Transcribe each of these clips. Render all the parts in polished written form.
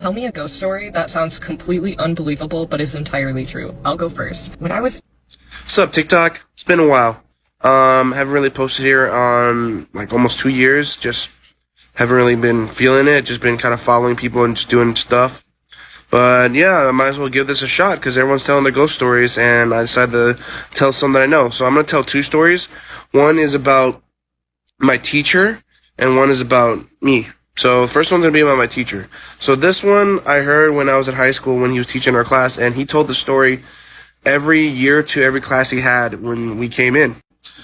Tell me a ghost story that sounds completely unbelievable but is entirely true. I'll go first. When I was What's up, TikTok? It's been a while. Haven't really posted here on like almost 2 years. Just haven't really been feeling it. Just been kind of following people and just doing stuff. But yeah, I might as well give this a shot because everyone's telling their ghost stories, and I decided to tell some that I know. So I'm gonna tell two stories. One is about my teacher, and one is about me. So the first one's gonna be about my teacher. So this one I heard when I was in high school when he was teaching our class, and he told the story every year to every class he had when we came in.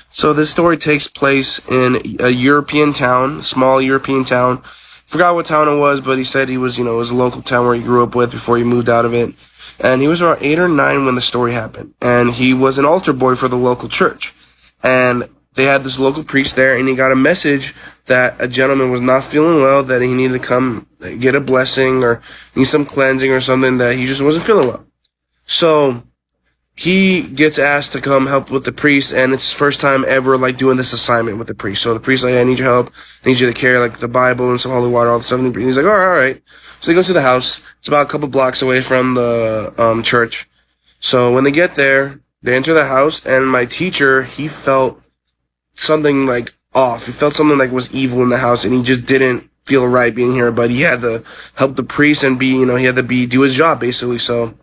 So this story takes place in a European town, small European town. Forgot what town it was, but he said he was, it was a local town where he grew up with before he moved out of it. And he was around 8 or 9 when the story happened. And he was an altar boy for the local church. And they had this local priest there, and he got a message that a gentleman was not feeling well, that he needed to come get a blessing or need some cleansing or something, that he just wasn't feeling well. So he gets asked to come help with the priest, and it's his first time ever like doing this assignment with the priest. So the priest like, I need your help. I need you to carry like the Bible and some holy water, all the stuff. And he's like, all right. So he goes to the house. It's about a couple blocks away from the church. So when they get there, they enter the house, and my teacher, he felt something like off. He felt something like was evil in the house, and he just didn't feel right being here. But he had to help the priest and he had to do his job basically. So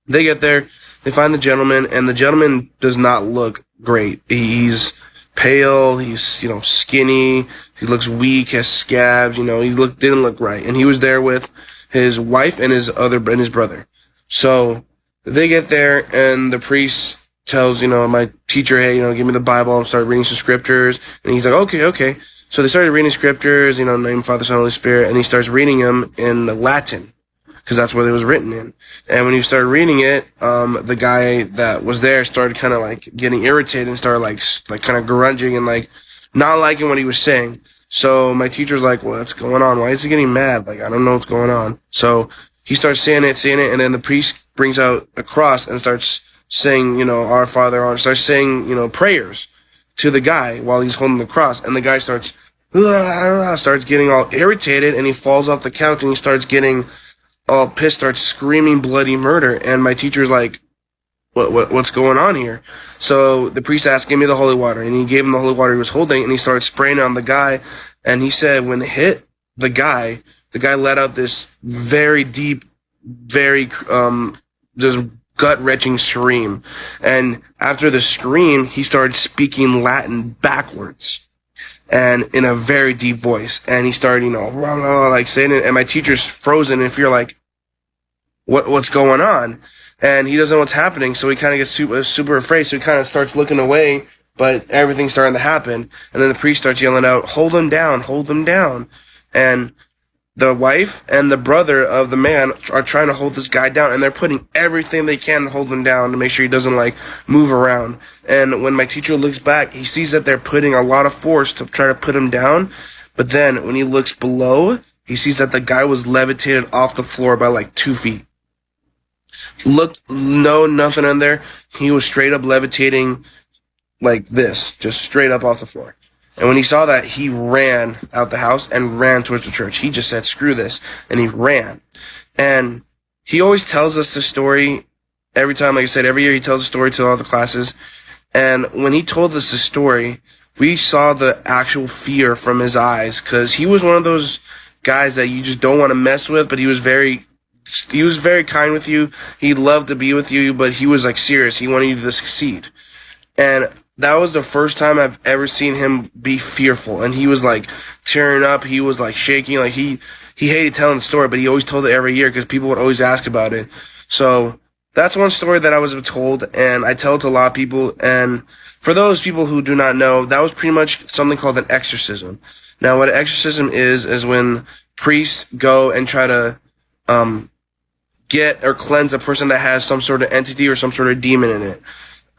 they get there. They find the gentleman, and the gentleman does not look great. He's pale, he's, skinny, he looks weak, has scabs, didn't look right. And he was there with his wife and his brother. So they get there, and the priest tells, my teacher, hey, give me the Bible, and start reading some scriptures. And he's like, okay. So they started reading scriptures, name, Father, Son, Holy Spirit, and he starts reading them in Latin, because that's what it was written in. And when you started reading it, the guy that was there started kind of like getting irritated and started like kind of grunging and like not liking what he was saying. So my teacher's like, what's going on? Why is he getting mad? Like, I don't know what's going on. So he starts saying it, and then the priest brings out a cross and starts saying, Our Father, starts saying, prayers to the guy while he's holding the cross. And the guy starts getting all irritated, and he falls off the couch, and he starts getting all pissed, starts screaming bloody murder. And my teacher's like, what's going on here? So the priest asked, give me the holy water. And he gave him the holy water he was holding, and he started spraying it on the guy. And he said when it hit the guy let out this very deep, very, just gut-wrenching scream. And after the scream, he started speaking Latin backwards and in a very deep voice. And he started, like saying it. And my teacher's frozen in fear, like, what's going on? And he doesn't know what's happening. So he kind of gets super afraid. So he kind of starts looking away, but everything's starting to happen. And then the priest starts yelling out, hold him down, hold him down. And the wife and the brother of the man are trying to hold this guy down, and they're putting everything they can to hold him down to make sure he doesn't like move around. And when my teacher looks back, he sees that they're putting a lot of force to try to put him down. But then when he looks below, he sees that the guy was levitated off the floor by like 2 feet. Looked, no, nothing in there. He was straight up levitating like this, just straight up off the floor. And when he saw that, he ran out the house and ran towards the church. He just said, screw this. And he ran. And he always tells us the story every time. Like I said, every year he tells the story to all the classes. And when he told us the story, we saw the actual fear from his eyes, because he was one of those guys that you just don't want to mess with, but he was very kind with you. He loved to be with you, but he was like serious. He wanted you to succeed. And that was the first time I've ever seen him be fearful. And he was like tearing up. He was like shaking. Like he hated telling the story, but he always told it every year because people would always ask about it. So that's one story that I was told, and I tell it to a lot of people. And for those people who do not know, that was pretty much something called an exorcism. Now, what an exorcism is when priests go and try to get or cleanse a person that has some sort of entity or some sort of demon in it.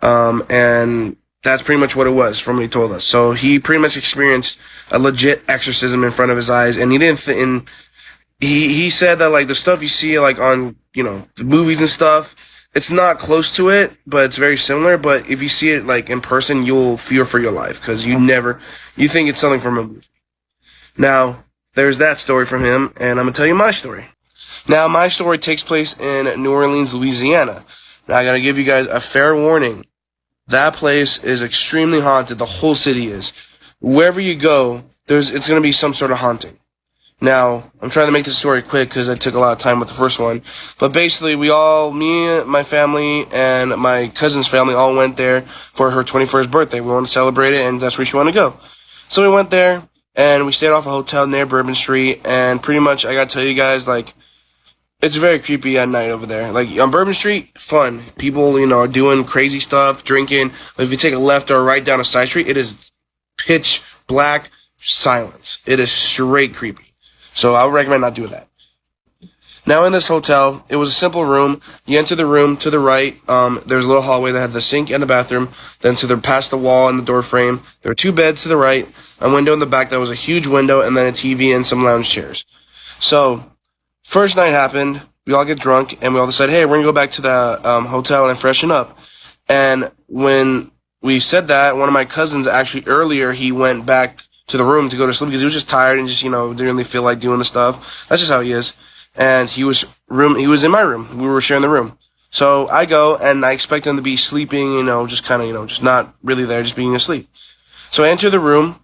And that's pretty much what it was from what he told us. So he pretty much experienced a legit exorcism in front of his eyes, and he didn't he said that like the stuff you see like on, the movies and stuff, it's not close to it, but it's very similar. But if you see it like in person, you'll fear for your life, because you think it's something from a movie. Now, there's that story from him, and I'm gonna tell you my story. Now, my story takes place in New Orleans, Louisiana. Now, I gotta give you guys a fair warning. That place is extremely haunted. The whole city is. Wherever you go, it's gonna be some sort of haunting. Now, I'm trying to make this story quick because I took a lot of time with the first one. But basically, me, my family, and my cousin's family all went there for her 21st birthday. We wanted to celebrate it, and that's where she wanted to go. So we went there, and we stayed off a hotel near Bourbon Street, and pretty much, I gotta tell you guys, like, it's very creepy at night over there. Like, on Bourbon Street, fun. People, are doing crazy stuff, drinking. But if you take a left or a right down a side street, it is pitch black silence. It is straight creepy. So I would recommend not doing that. Now in this hotel, it was a simple room. You enter the room to the right. There's a little hallway that had the sink and the bathroom. Then past the wall and the door frame, there were 2 beds to the right, a window in the back that was a huge window, and then a TV and some lounge chairs. So first night happened. We all get drunk, and we all decide, hey, we're gonna go back to the hotel and freshen up. And when we said that, one of my cousins actually earlier, he went back to the room to go to sleep because he was just tired and just, didn't really feel like doing the stuff. That's just how he is. And he was in my room. We were sharing the room. So I go and I expect him to be sleeping, just kind of, just not really there, just being asleep. So I enter the room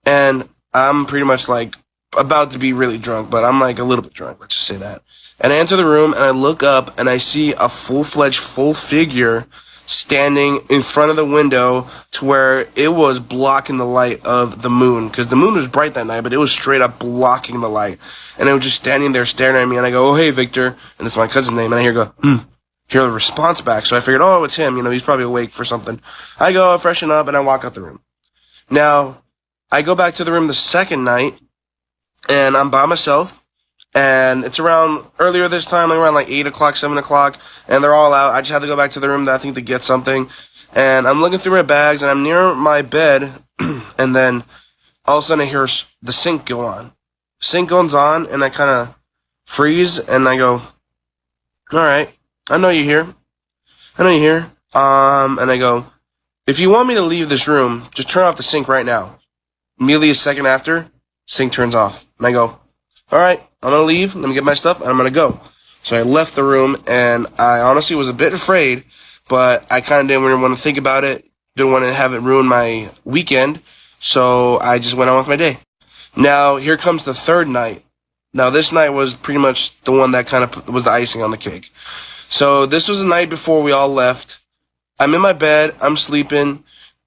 and I'm pretty much like about to be really drunk, but I'm like a little bit drunk. Let's just say that. And I enter the room and I look up and I see a full-fledged, full figure standing in front of the window to where it was blocking the light of the moon. Because the moon was bright that night, but it was straight up blocking the light. And it was just standing there staring at me. And I go, oh, hey, Victor. And it's my cousin's name. And I hear a response back. So I figured, oh, it's him. He's probably awake for something. I go, freshen up, and I walk out the room. Now, I go back to the room the second night, and I'm by myself. And it's around earlier this time, like around like 8 o'clock, 7 o'clock, and they're all out. I just had to go back to the room, I think, to get something. And I'm looking through my bags, and I'm near my bed, and then all of a sudden I hear the sink go on. Sink goes on, and I kind of freeze, and I go, all right, I know you're here. And I go, if you want me to leave this room, just turn off the sink right now. Immediately a second after, sink turns off. And I go, all right, I'm going to leave, let me get my stuff, and I'm going to go. So I left the room, and I honestly was a bit afraid, but I kind of didn't really want to think about it, didn't want to have it ruin my weekend, so I just went on with my day. Now, here comes the third night. Now, this night was pretty much the one that kind of was the icing on the cake. So this was the night before we all left. I'm in my bed, I'm sleeping,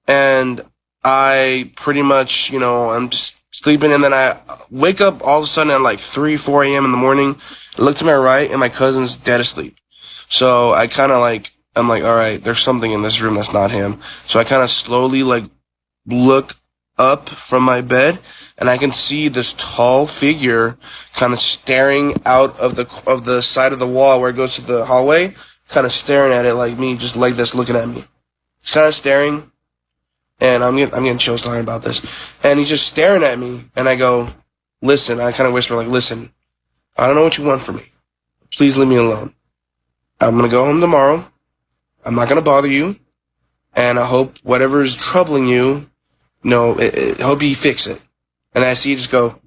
and I pretty much, I'm just sleeping, and then I wake up all of a sudden at like 3, 4 a.m. in the morning. I look to my right, and my cousin's dead asleep. So I kind of I'm like, all right, there's something in this room that's not him. So I kind of slowly look up from my bed, and I can see this tall figure kind of staring out of the side of the wall where it goes to the hallway, kind of staring at it like me, just like this, looking at me. It's kind of staring. And I'm getting chills talking about this. And he's just staring at me. And I go, listen. I kind of whisper, listen, I don't know what you want from me. Please leave me alone. I'm going to go home tomorrow. I'm not going to bother you. And I hope whatever is troubling you, hope you fix it. And I see you just go,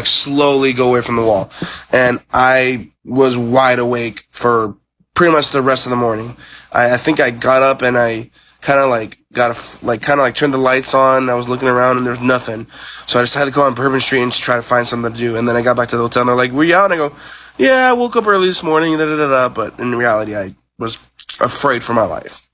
slowly go away from the wall. And I was wide awake for pretty much the rest of the morning. I think I got up and I kind of turned the lights on. I was looking around and there was nothing. So I decided to go on Bourbon Street and just try to find something to do. And then I got back to the hotel and they're like, were you out? And I go, yeah, I woke up early this morning, but in reality, I was afraid for my life.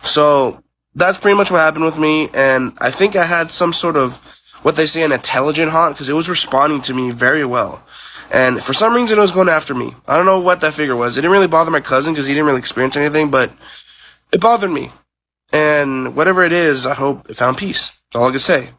So that's pretty much what happened with me. And I think I had some sort of, what they say, an intelligent haunt, because it was responding to me very well. And for some reason, it was going after me. I don't know what that figure was. It didn't really bother my cousin because he didn't really experience anything, but it bothered me. And whatever it is, I hope it found peace. That's all I could say.